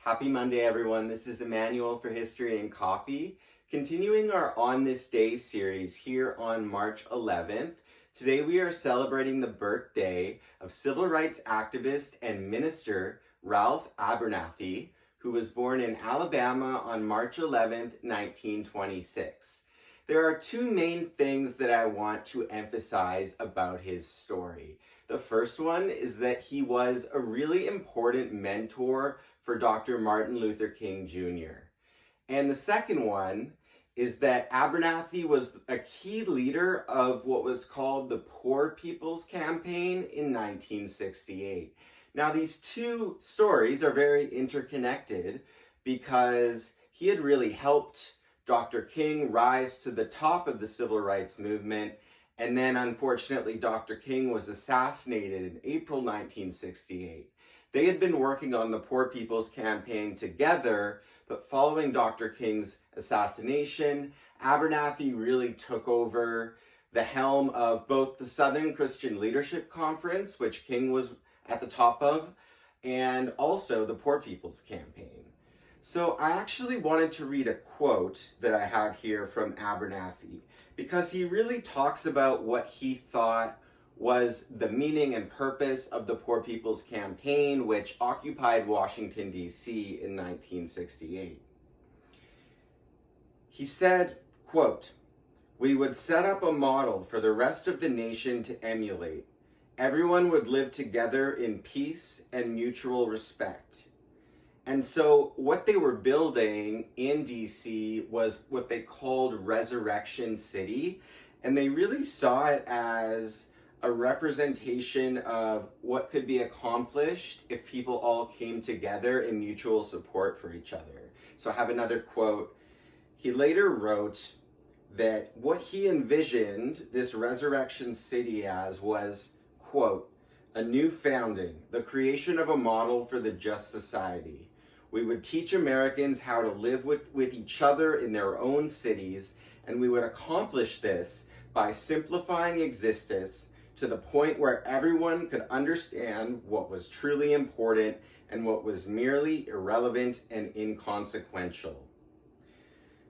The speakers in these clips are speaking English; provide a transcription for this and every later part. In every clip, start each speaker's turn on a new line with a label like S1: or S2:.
S1: Happy Monday, everyone. This is Emmanuel for History and Coffee, continuing our On This Day series here on March 11th. Today we are celebrating the birthday of civil rights activist and minister Ralph Abernathy, who was born in Alabama on March 11th, 1926. There are two main things that I want to emphasize about his story. The first one is that he was a really important mentor for Dr. Martin Luther King Jr. And the second one is that Abernathy was a key leader of what was called the Poor People's Campaign in 1968. Now, these two stories are very interconnected because he had really helped Dr. King rise to the top of the civil rights movement, and then unfortunately Dr. King was assassinated in April 1968. They had been working on the Poor People's Campaign together, but following Dr. King's assassination, Abernathy really took over the helm of both the Southern Christian Leadership Conference, which King was at the top of, and also the Poor People's Campaign. So I actually wanted to read a quote that I have here from Abernathy, because he really talks about what he thought was the meaning and purpose of the Poor People's Campaign, which occupied Washington, D.C. in 1968. He said, quote, "We would set up a model for the rest of the nation to emulate. Everyone would live together in peace and mutual respect." And so what they were building in DC was what they called Resurrection City, and they really saw it as a representation of what could be accomplished if people all came together in mutual support for each other. So I have another quote. He later wrote that what he envisioned this Resurrection City as was, quote, "a new founding, the creation of a model for the just society. We would teach Americans how to live with each other in their own cities, and we would accomplish this by simplifying existence to the point where everyone could understand what was truly important and what was merely irrelevant and inconsequential."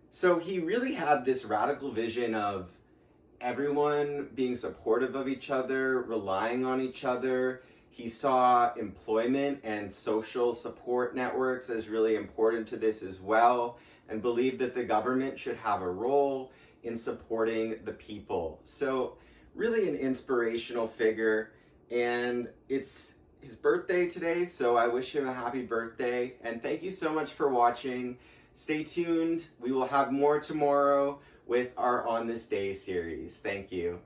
S1: So he really had this radical vision of everyone being supportive of each other, relying on each other. He saw employment and social support networks as really important to this as well, and believed that the government should have a role in supporting the people. So really an inspirational figure, and it's his birthday today, so I wish him a happy birthday, and thank you so much for watching. Stay tuned. We will have more tomorrow with our On This Day series. Thank you.